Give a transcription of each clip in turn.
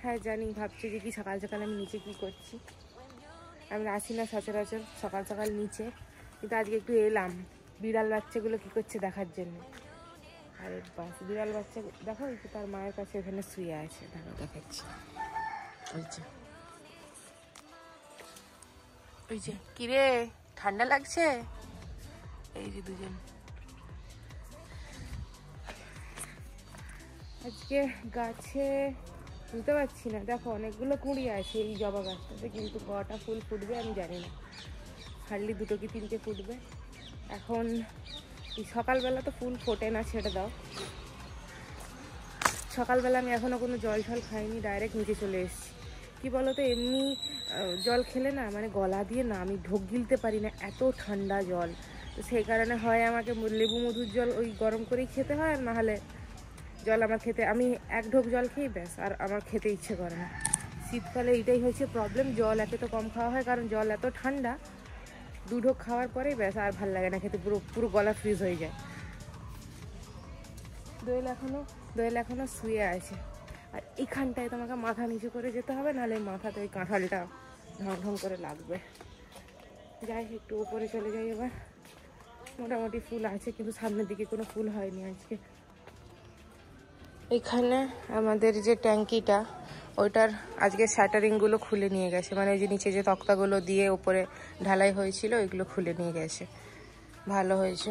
হ্যাঁ জানি, ভাবছি যে কি সকাল সকাল আমি নিচে কি করছি। আমি আসি না সচরাচর সকাল সকাল নিচে, কিন্তু আজকে একটু এলাম বিড়াল বাচ্চাগুলো কি করছে দেখার জন্য। আর বাস বিড়াল বাচ্চা দেখো, ওই যে তার মায়ের কাছে ওখানে শুয়ে আছে, দেখো দেখাচ্ছি। ওই যে কিরে ঠান্ডা লাগছে, এই যে দুজন। আজকে গাছে বুঝতে পারছি না, দেখো অনেকগুলো কুঁড়ি আছে এই জবা গাছটাতে, কিন্তু কটা ফুল ফুটবে আমি জানি না, হার্ডলি 2 কি 3টে ফুটবে। এখন এই সকালবেলা তো ফুল ফোটে না, ছেড়ে দাও। সকালবেলা আমি এখনও কোনো জল খাইনি, ডাইরেক্ট নিচে চলে এসেছি। কী বলো তো, এমনি জল খেলে না মানে গলা দিয়ে না আমি ঢোক গিলতে পারি না, এত ঠান্ডা জল। তো সেই কারণে হয় আমাকে লেবু মধুর জল ওই গরম করেই খেতে হয়, আর নাহলে জল আমার খেতে, আমি 1 ঢোক জল খেয়ে ব্যাস, আর আমার খেতে ইচ্ছে করে না। শীতকালে এইটাই হয়েছে প্রবলেম, জল একে তো কম খাওয়া হয় কারণ জল এত ঠান্ডা। 2 ঢোক খাওয়ার পরেই ব্যাস আর ভাল লাগে না খেতে, পুরো গলা ফ্রিজ হয়ে যায়। দোয়েল এখনো শুয়ে আছে, আর এইখানটায় তোমাকে মাথা নিচু করে যেতে হবে, নাহলে মাথাতে ওই কাঁঠালটা ঢং ঢং করে লাগবে। যাই একটু উপরে চলে যাই এবার। মোটামুটি ফুল আছে, কিন্তু সামনের দিকে কোনো ফুল হয়নি আজকে। এখানে আমাদের যে ট্যাঙ্কিটা, ওইটার আজকে শাটারিংগুলো খুলে নিয়ে গেছে, মানে যে নিচে যে তক্তাগুলো দিয়ে উপরে ঢালাই হয়েছিল ওইগুলো খুলে নিয়ে গেছে, ভালো হয়েছে।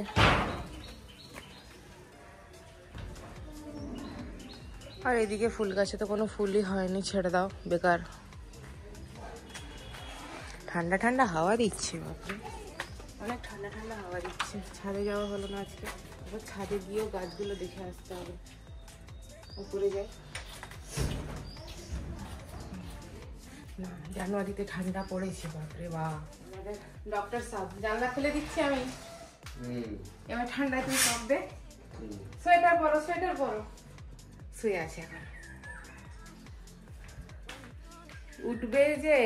আর এদিকে ফুল গাছে তো কোনো ফুলই হয়নি, ছেড়ে দাও বেকার। ঠান্ডা ঠান্ডা হাওয়া দিচ্ছে, বাপরে অনেক ঠান্ডা ঠান্ডা হাওয়া দিচ্ছে। ছাদে যাওয়া হলো না আজকে, এবার ছাদে গিয়েও গাছগুলো দেখে আসতে হবে। উপরে যাই না, জানুয়ারিতে ঠান্ডা পড়েছে, বাপরে বাপ। আমাদের ডক্টর সাহেব জানলা খুলে দিচ্ছি আমি, এবার ঠান্ডায় তুমি কাঁপবে। সোয়েটার পরো, সোয়েটার পরো। শুয়ে আছে এখন, উঠবে যে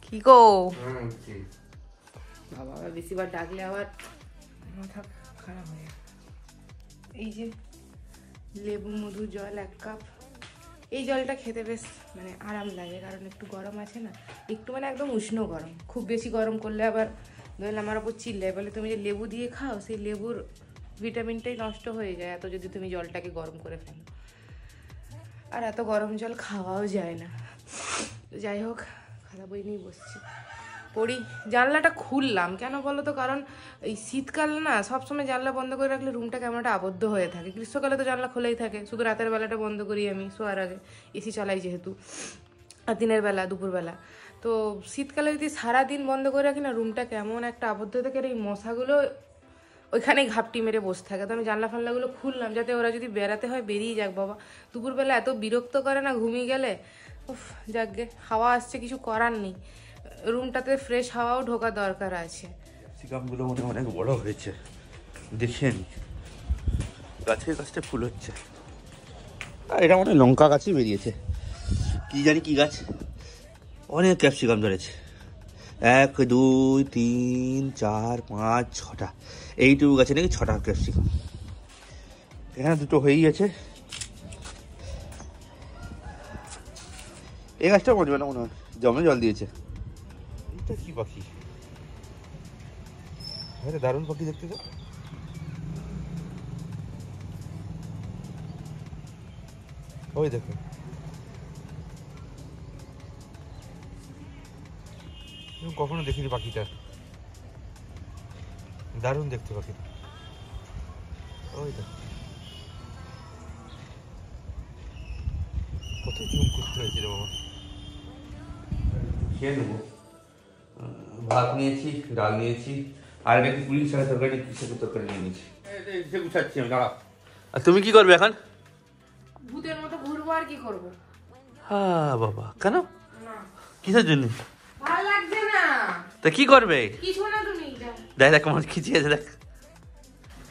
কি গো বাবা, বেশিবার ডাকলে আবার মাথা খারাপ হয়ে যাবে। এই যে লেবু মধু জল 1 কাপ, এই জলটা খেতে বেশ মানে আরাম লাগে, কারণ একটু গরম আছে না, একটু মানে একদম উষ্ণ গরম। খুব বেশি গরম করলে আবার ধরলে আমার ওপর চিল্লায়, বলে তুমি যে লেবু দিয়ে খাও, সেই লেবুর ভিটামিনটাই নষ্ট হয়ে যায় এত যদি তুমি জলটাকে গরম করে ফেলো। আর এত গরম জল খাওয়াও যায় না। যাই হোক, খাতা বই নিয়ে বসছি, পড়ি। জানলাটা খুললাম কেন বলো তো, কারণ এই শীতকালে না সবসময় জানলা বন্ধ করে রাখলে রুমটা কেমন একটা আবদ্ধ হয়ে থাকে। গ্রীষ্মকালে তো জানলা খোলাই থাকে, শুধু রাতের বেলাটা বন্ধ করি আমি শোয়ার আগে, এসি চালাই যেহেতু, আর দিনের বেলা দুপুরবেলা। তো শীতকালে যদি সারাদিন বন্ধ করে রাখি না, রুমটা কেমন একটা আবদ্ধ থাকে, আর এই মশাগুলো ওইখানেই ঘাপটি মেরে বসে থাকে। তো আমি জানলা ফানলাগুলো খুললাম, যাতে ওরা যদি বেড়াতে হয় বেরিয়ে যাক। বাবা দুপুরবেলা এত বিরক্ত করে না ঘুমিয়ে গেলে। উফ, যাকগে, হাওয়া আসছে, কিছু করার নেই, রুমটাতে ফ্রেশ হাওয়াও ঢোকা দরকার আছে। ক্যাপসিকামগুলো মনে অনেক বড় হয়েছে, দেখিয়ে নি, গাছে গাছটা ফুল হচ্ছে। আর এটা মনে হয় লঙ্কা গাছই বেরিয়েছে, কি জানি কি গাছ। অনেক ক্যাপসিকাম ধরেছে, 1 2 3 4 5 6টা, এইটুকু গাছে নাকি 6টা ক্যাপসিকাম। এখানে 2টো হয়েই আছে। এই গাছটা মরবে না মনে হয়, জমে জল দিয়েছে। এটা কি পাখি, দারুণ পাখি দেখতে তো। ওই দেখো, কখনো দেখিনি পাখিটা, দারুণ দেখতে পাখি। ওই দেখো কত জুম করতে হয়েছে রে বাবা। খেয়ে নেবো, ভাত নিয়েছি, ডাল নিয়েছি, আর একটু পুলিশ শাকের তরকারি, কিসের তরকারি নিয়ে নিয়েছি, গুছাচ্ছি আমি, দাঁড়া। আর তুমি কি করবে এখন? ভূতের মতো ঘুরবো, আর কি করবো। হ্যাঁ বাবা, কেন, কিসের জন্য? ভালো লাগছে না। তা কি করবে? কিছু না, তুমি দেখ দেখ কেমন খিচিয়েছে, দেখ।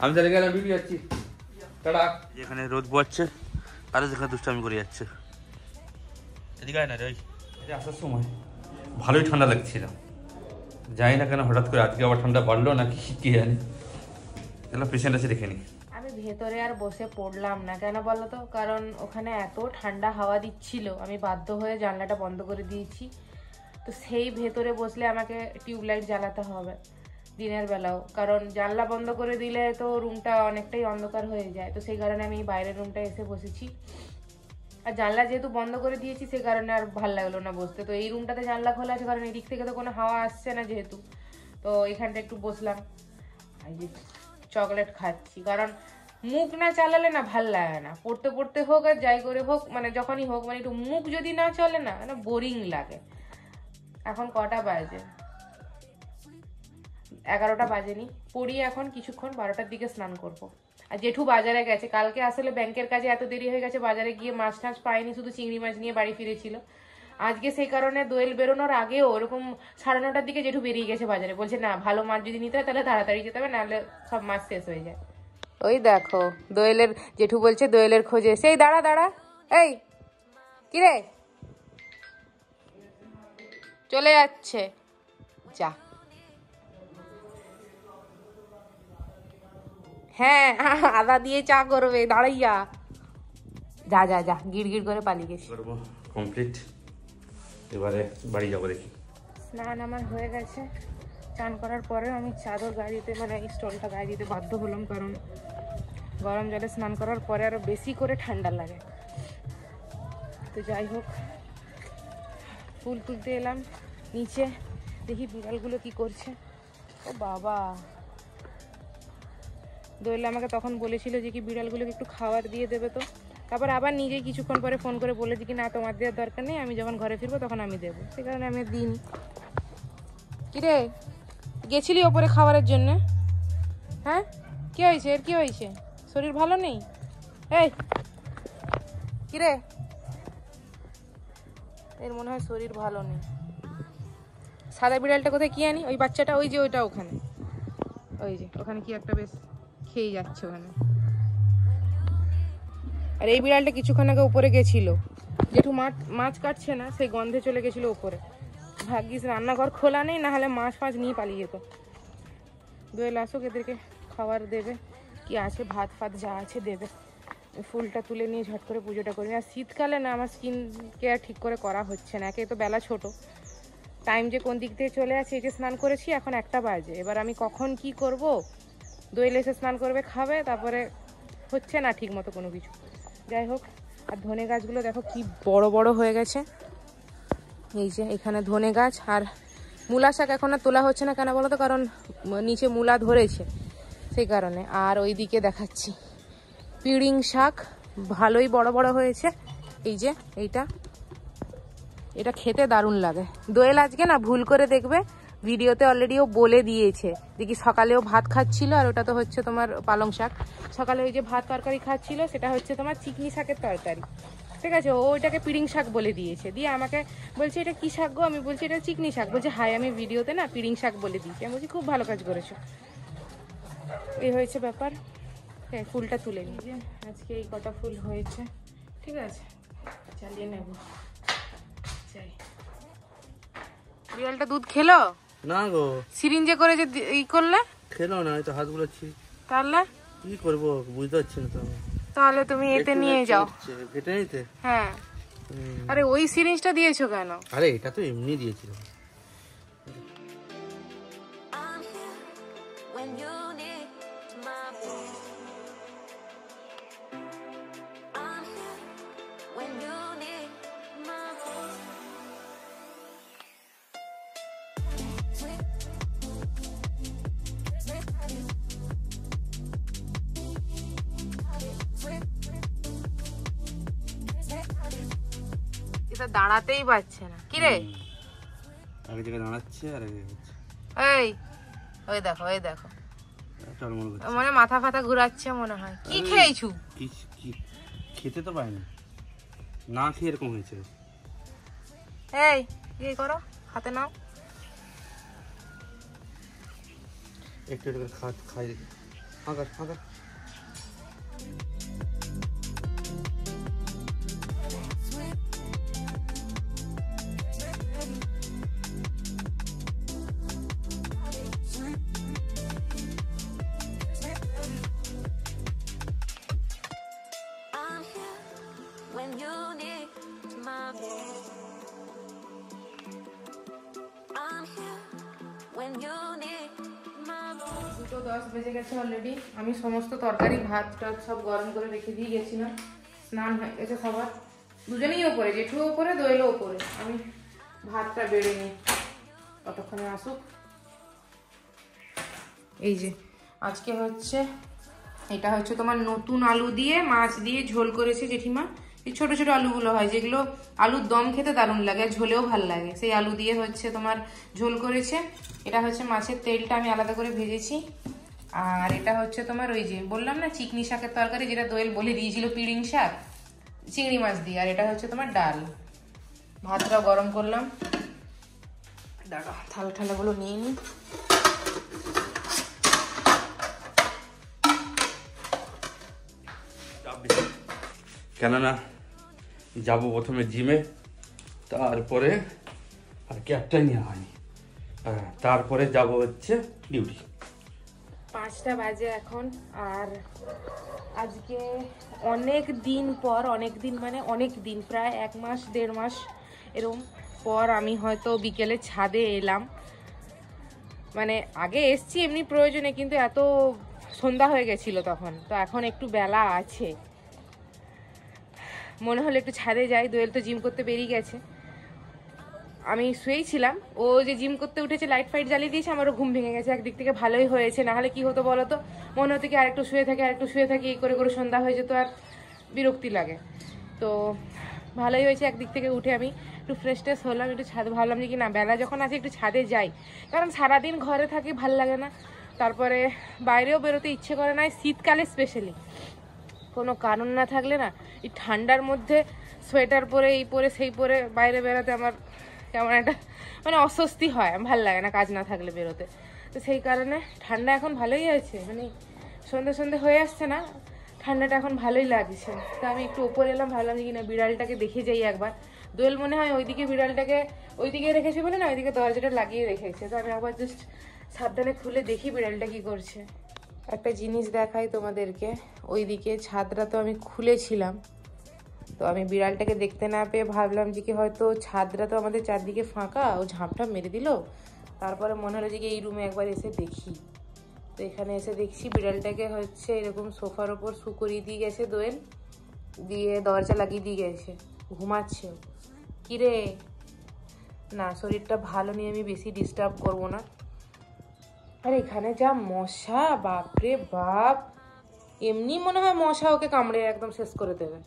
আমি তাহলে গেলাম, ডিউটি যাচ্ছি, টাটা। এখানে রোদ পোয়াচ্ছে, আরে যেখানে দুষ্টামি করে যাচ্ছে। এদিকে আয় না রে, এই আসার সময় ভালোই ঠান্ডা লাগছিল, জানি না কেন হঠাৎ করে আজকে আবার ঠান্ডা বাড়লো নাকি কি জানি। এগুলো পেশেন্ট আছে, দেখে নি। আমি ওই ভেতরে আর বসে পড়লাম না, কেন বলো তো, কারণ ওখানে এত ঠান্ডা হাওয়া দিচ্ছিল, আমি বাধ্য হয়ে জানলাটা বন্ধ করে দিয়েছি। তো সেই ভেতরে বসলে আমাকে টিউবলাইট জ্বালাতে হবে দিনের বেলাও, কারণ জানলা বন্ধ করে দিলে তো রুমটা অনেকটাই অন্ধকার হয়ে যায়। তো সেই কারণে আমি বাইরের রুমটা এসে বসেছি। আর জানলা যেহেতু বন্ধ করে দিয়েছি সে কারণে আর ভালো লাগলো না বসতে। তো এই রুমটাতে জানলা খোলা আছে কারণ এই দিক থেকে তো কোনো হাওয়া আসছে না যেহেতু, তো এখানটা একটু বসলাম। এই যে চকলেট খাচ্ছি, কারণ মুখ না চালালে না ভাল লাগে না, পড়তে পড়তে হোক আর যাই করে হোক, মানে যখনই হোক, মানে একটু মুখ যদি না চলে না মানে বোরিং লাগে। এখন কটা বাজে? 11টা বাজেনি, পড়ি এখন কিছুক্ষণ, 12টার দিকে স্নান করব। আর জেঠু বাজারে গেছে, কালকে আসলে ব্যাংকের কাজে এত দেরি হয়ে গেছে, বাজারে গিয়ে মাছ টাছ পায়নি, শুধু চিংড়ি মাছ নিয়ে বাড়ি ফিরেছিল। আজকে সেই কারণে দোয়েল বেরোনোর আগেও ওরকম 9:30টার দিকে জেঠু বেরিয়ে গেছে বাজারে, বলছে না ভালো মাছ যদি নিতে হয় তাহলে তাড়াতাড়ি যেতে হবে, নাহলে সব মাছ শেষ হয়ে যায়। ওই দেখো দোয়েলের, জেঠু বলছে দোয়েলের খোঁজে, সেই দাঁড়া দাঁড়া, এই কিরে চলে যাচ্ছে, যা। হ্যাঁ আদা দিয়ে চা করবে, দাঁড়াইয়া যা যা যা, গিড় গিড় করে পালিয়ে গেছি। করবো কমপ্লিট, এবারে বাড়ি যাবো দেখি। স্নান আমার হয়ে গেছে, চান করার পরে আমি চাদর গায়ে দিতে, মানে এই স্টোনটা গায়ে দিতে বাধ্য হলাম, কারণ গরম জলে স্নান করার পরে আরো বেশি করে ঠান্ডা লাগে। তো যাই হোক, ফুল তুলতে এলাম নিচে, দেখি বিড়ালগুলো কি করছে। ও বাবা, দোয়েল আমাকে তখন বলেছিল যে কি বিড়ালগুলোকে একটু খাবার দিয়ে দেবে, তো তারপর আবার নিজেই কিছুক্ষণ পরে ফোন করে বলেছি কি না তোমার দেওয়ার দরকার নেই, আমি যখন ঘরে ফিরবো তখন আমি দেবো, সে কারণে আমি দিইনি। কিরে গেছিলি ওপরে খাবারের জন্য? হ্যাঁ কি হয়েছে, এর কি হয়েছে, শরীর ভালো নেই? এই কিরে, এর মনে হয় শরীর ভালো নেই। সাদা বিড়ালটা কোথায় কি আনি, ওই বাচ্চাটা, ওই যে ওইটা ওখানে, ওই যে ওখানে কি একটা বেশ খেয়ে যাচ্ছে ওখানে। আর এই বিড়ালটা কিছুক্ষণ আগে উপরে গেছিল, যেটু মাছ কাটছে না সেই গন্ধে চলে গেছিল উপরে। ভাগ্যিস রান্নাঘর খোলা নেই, না হলে মাছ ফাছ নিয়ে পালিয়ে যেত। দোয়েল আসুক, এদেরকে খাবার দেবে, কি আছে ভাত ফাত যা আছে দেবে। ফুলটা তুলে নিয়ে ঝট করে পুজোটা করি। আর শীতকালে না আমার স্কিন কেয়ার ঠিক করে করা হচ্ছে না, একে তো বেলা ছোট, টাইম যে কোন দিক থেকে চলে আছে। এই যে স্নান করেছি এখন 1টা বাজে, এবার আমি কখন কি করব? দোয়েল এসে স্নান করবে, খাবে, তারপরে হচ্ছে না ঠিক মতো কোনো কিছু। যাই হোক, আর ধনে গাছগুলো দেখো কি বড় বড় হয়ে গেছে। এই যে এখানে ধনে গাছ, আর মূলা শাক এখন আর তোলা হচ্ছে না, কেন বলো তো, কারণ নিচে মূলা ধরেছে সেই কারণে। আর ওই দিকে দেখাচ্ছি পিড়িং শাক, ভালোই বড় বড় হয়েছে। এই যে এটা খেতে দারুণ লাগে। দোয়েল আজকে না ভুল করে দেখবে, ভিডিওতে অলরেডি ও বলে দিয়েছে, দেখি সকালেও ভাত খাচ্ছিল, আর ওটা তো হচ্ছে তোমার পালং শাক। সকালে ওই যে ভাত তরকারি খাচ্ছিল সেটা হচ্ছে তোমার চিকনি শাকের তরকারি, ঠিক আছে। ও ওইটাকে পিড়িং শাক বলে দিয়েছে, দিয়ে আমাকে বলছে এটা কি শাক গো, আমি বলছি এটা চিকনি শাক, বলছে হাই আমি ভিডিওতে না পিড়িং শাক বলে দিয়েছি। আমি বলছি খুব ভালো কাজ করেছো। এই হয়েছে ব্যাপার। হ্যাঁ, ফুলটা তুলে নিই, যে আজকে এই কটা ফুল হয়েছে, ঠিক আছে, চালিয়ে নেব। চাই বিড়ালটা দুধ খেলো না গো, সিরিঞ্জে করে যে ই করলে খেলো না, তো হাত বুলাচ্ছি, তাহলে কি করবো বুঝতে পারছি না। তো তাহলে তুমি এতে নিয়ে যাও, কেটে নিতে। হ্যাঁ, আরে ওই সিরিঞ্জটা দিয়েছো কেন? আরে এটা তো এমনি দিয়েছিল। এটা দাঁড়াতেই পারছে না, কি রে? আগে জায়গায় দাঁড়াচ্ছে আর আগে হচ্ছে। এই ওই দেখো, ওই দেখো, মানে মাথা ফাথা ঘুরাচ্ছে মনে হয়। কি খেয়েছু? খেতে তো পাইনি, না খেয়ে এরকম হয়েছে। এই কি করো, হাতে নাও, একটু একটু খাই, ফাঁকা ফাঁকা। 2:10 বেজে গেছে অলরেডি। আমি সমস্ত তরকারি ভাত টাত সব গরম করে রেখে দিয়ে গেছিলাম। স্নান হয়ে গেছে সবার, দুজনেই ওপরে, জেঠুও ওপরে, দোয়েলও ওপরে। আমি ভাতটা বেড়ে নিই ততক্ষণে আসুক। এই যে আজকে হচ্ছে, এটা হচ্ছে তোমার নতুন আলু দিয়ে মাছ দিয়ে ঝোল করেছে জেঠিমা। এই ছোট ছোট আলুগুলো হয় যেগুলো আলুর দম খেতে দারুণ লাগে, ঝোলেও ভাল লাগে, সেই আলু দিয়ে হচ্ছে তোমার ঝোল করেছে। এটা হচ্ছে মাছের তেলটা আমি আলাদা করে ভেজেছি। আর এটা হচ্ছে তোমার ওই যে বললাম না চিকনি শাকের তরকারি, যেটা দোয়েল বলে দিয়েছিল পিড়িং শাক, চিংড়ি মাছ দিয়ে। আর এটা হচ্ছে তোমার ডাল। ভাতটা গরম করলাম, দাঁড়া থালা ঠালাগুলো নিয়ে নিই। কেননা যাবো প্রথমে জিমে, তারপরে আর ক্যাবটাই নেওয়া হয়নি, তারপরে যাব হচ্ছে ডিউটি। 5টা বাজে এখন। আর আজকে অনেক দিন পর, অনেক দিন মানে অনেক দিন, প্রায় 1 মাস 1.5 মাস এরকম পর আমি হয়তো বিকেলে ছাদে এলাম। মানে আগে এসছি এমনি প্রয়োজনে, কিন্তু এত সন্ধ্যা হয়ে গেছিল তখন, তো এখন একটু বেলা আছে, মনে হলো একটু ছাদে যাই। দোয়েল তো জিম করতে বেরিয়ে গেছে, আমি শুয়েছিলাম, ও যে জিম করতে উঠেছে লাইট ফাইট জ্বালিয়ে দিয়েছে, আমারও ঘুম ভেঙে গেছে। একদিক থেকে ভালোই হয়েছে, নাহলে কি হতো বলো তো, মনে হতো কি আরেকটু শুয়ে থাকি আরেকটু শুয়ে থাকি, এই করে করে সন্ধ্যা হয়ে যেত আর বিরক্তি লাগে। তো ভালোই হয়েছে, একদিক থেকে উঠে আমি একটু ফ্রেশ ট্রেশ হলাম, একটু ছাদে, ভাবলাম যে কি না বেলা যখন আছে একটু ছাদে যাই, কারণ সারাদিন ঘরে থাকি ভাল লাগে না, তারপরে বাইরেও বেরোতে ইচ্ছে করে না, শীতকালে স্পেশালি কোনো কারণ না থাকলে না, এই ঠান্ডার মধ্যে সোয়েটার পরে এই পরে সেই পরে বাইরে বেরোতে আমার কেমন একটা মানে অস্বস্তি হয়, ভাল লাগে না কাজ না থাকলে বেরোতে। তো সেই কারণে ঠান্ডা এখন ভালোই আছে, মানে সন্ধে সন্ধে হয়ে আসছে না, ঠান্ডাটা এখন ভালোই লাগছে। তো আমি একটু ওপরে এলাম, ভাবলাম যে কিনা বিড়ালটাকে দেখে যাই একবার। দোয়েল মনে হয় ওইদিকে বিড়ালটাকে ওইদিকে রেখেছে বলে না, ওইদিকে দরজাটা লাগিয়ে রেখেছে, তো আমি একবার জাস্ট সাবধানে খুলে দেখি বিড়ালটা কি করছে। একটা জিনিস দেখাই তোমাদেরকে, ওইদিকে ছাদটা তো আমি খুলেছিলাম, তো আমি বিড়ালটাকে দেখতে না পেয়ে ভাবলাম যে কি হয়তো ছাদটা তো আমাদের চারদিকে ফাঁকা, ও ঝাঁপটা মেরে দিল। তারপরে মনে হলো যে কি এই রুমে একবার এসে দেখি, তো এখানে এসে দেখছি বিড়ালটাকে হচ্ছে এরকম সোফার ওপর শু করিয়ে দিয়ে গেছে দোয়েল, দিয়ে দরজা লাগিয়ে দিয়ে গেছে, ঘুমাচ্ছে। কিরে না, শরীরটা ভালো নিয়ে আমি বেশি ডিস্টার্ব করবো না। আর এখানে যা মশা, বাপরে বাপ, এমনি মনে হয় মশা ওকে কামড়ে একদম শেষ করে দেবে।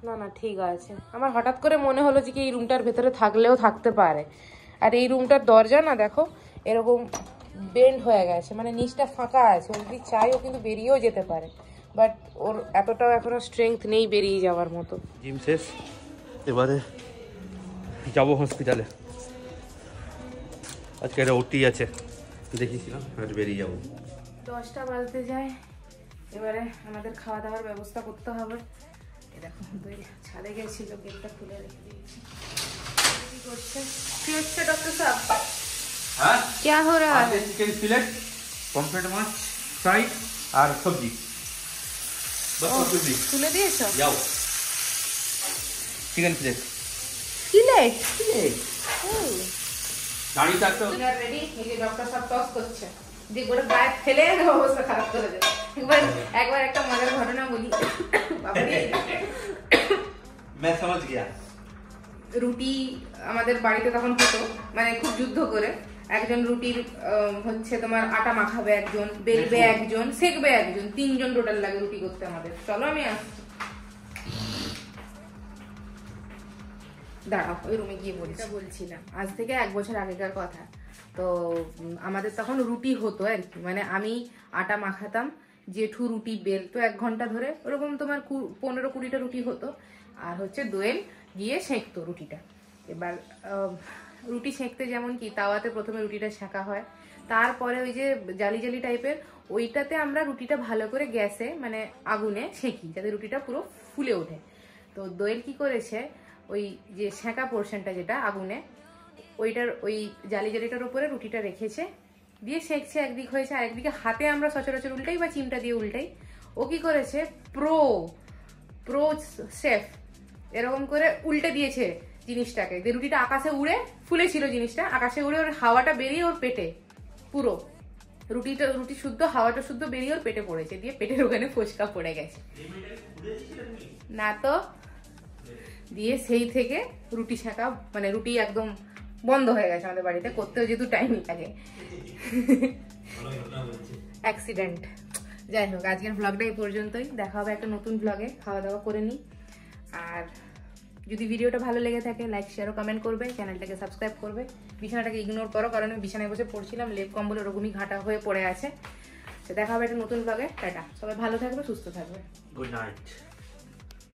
না না ঠিক আছে, আমার হঠাৎ করে মনে হলো যে কি এই রুমটার ভেতরে থাকলেও থাকতে পারে। আর এই রুমটার দরজা না দেখো এরকম বেন্ড হয়ে গেছে, মানে নিচটা ফাঁকা আছে, ও যদি চাই ও কিন্তু বেরিয়েও যেতে পারে, বাট ওর এতটাও এখনো স্ট্রেংথ নেই বেরিয়ে যাওয়ার মতো। জিম শেষ, এবারে যাবো হসপিটালে। আজকে একটা ওটি আছে, দেখিয়েছিলাম, আজ বেরিয়ে যাবো। 10টা বাজতে যায়, এবারে আমাদের খাওয়া দাওয়ার ব্যবস্থা করতে হবে। দেখো ছাদে গেছিল, গেটটা খুলে রেখে দিয়েছি। কি করছে? কি হচ্ছে ডক্টর সাহেব? হ্যাঁ क्या हो रहा है? চিকেন ফিলেট, পমফ্রেট মাছ ফ্রাই আর সবজি। খুলে দিয়েছো? যাও চিকেন ফিলেট। ফিলেট দাঁড়িয়ে থাকতে রেডি। এই যে ডক্টর সাহেব টস করছে, যে গোটা গায়ে ফেলে অবস্থা খারাপ করে দেবে। একবার একটা মজার ঘটনা বলি। मैं समझ गया। রুটি আমাদের বাড়িতে তখন হতো, মানে খুব যুদ্ধ করে, একজন রুটির হচ্ছে তোমার আটা মাখাবে একজন, বেলবে একজন, সেকবে একজন, 3 জন টোটাল লাগে রুটি করতে আমাদের। চলো আমি আসছি, দাঁড়াও ওই রুমে গিয়ে বলি। বলছিলাম আজ থেকে 1 বছর আগেকার কথা, তো আমাদের তখন রুটি হতো আর কি, মানে আমি আটা মাখাতাম, জেঠু রুটি বেলতো 1 ঘন্টা ধরে, ওরকম তোমার 15-20টা রুটি হতো, আর হচ্ছে দোয়েল গিয়ে সেঁকতো রুটিটা। এবার রুটি সেঁকতে যেমন কি তাওয়াতে প্রথমে রুটিটা সেঁকা হয়, তারপরে ওই যে জালি জালি টাইপের ওইটাতে আমরা রুটিটা ভালো করে গ্যাসে মানে আগুনে সেঁকি, যাতে রুটিটা পুরো ফুলে ওঠে। তো দোয়েল কি করেছে, ওই যে সেঁকা পোর্শনটা যেটা আগুনে, ওইটার ওই জালি জালিটার উপরে রুটিটা রেখেছে, দিয়ে সেঁকছে, একদিক হয়েছে, আরেকদিকে হাতে আমরা সচরাচর উল্টাই বা চিমটা দিয়ে উল্টাই, ও কি করেছে প্রো শেফ এরকম করে উল্টে দিয়েছে জিনিসটাকে, যে রুটিটা আকাশে উড়ে, ফুলেছিল জিনিসটা, আকাশে উড়ে ওর হাওয়াটা বেরিয়ে ওর পেটে পুরো রুটি শুদ্ধ, হাওয়াটা শুদ্ধ বেরিয়ে ওর পেটে পড়েছে, দিয়ে পেটের ওখানে ফোসকা পড়ে গেছে। না তো, দিয়ে সেই থেকে রুটি ছাকা মানে রুটি একদম বন্ধ হয়ে গেছে আমাদের বাড়িতে, করতেও যেহেতু টাইম লাগে। অ্যাক্সিডেন্ট। যাই হোক, আজকের ব্লগটা এই পর্যন্তই, দেখা হবে একটা নতুন ব্লগে। খাওয়া দাওয়া করে নিই, আর যদি ভিডিওটা ভালো লেগে থাকে লাইক শেয়ার ও কমেন্ট করবে, চ্যানেলটাকে সাবস্ক্রাইব করবে। বিছানাটাকে ইগনোর করো, কারণ আমি বিছানায় বসে পড়ছিলাম, লেপ কম্বল ওরকমই ঘাটা হয়ে পড়ে আছে। তো দেখা হবে একটা নতুন ব্লগে। টাটা, সবাই ভালো থাকবে, সুস্থ থাকবে। Good night.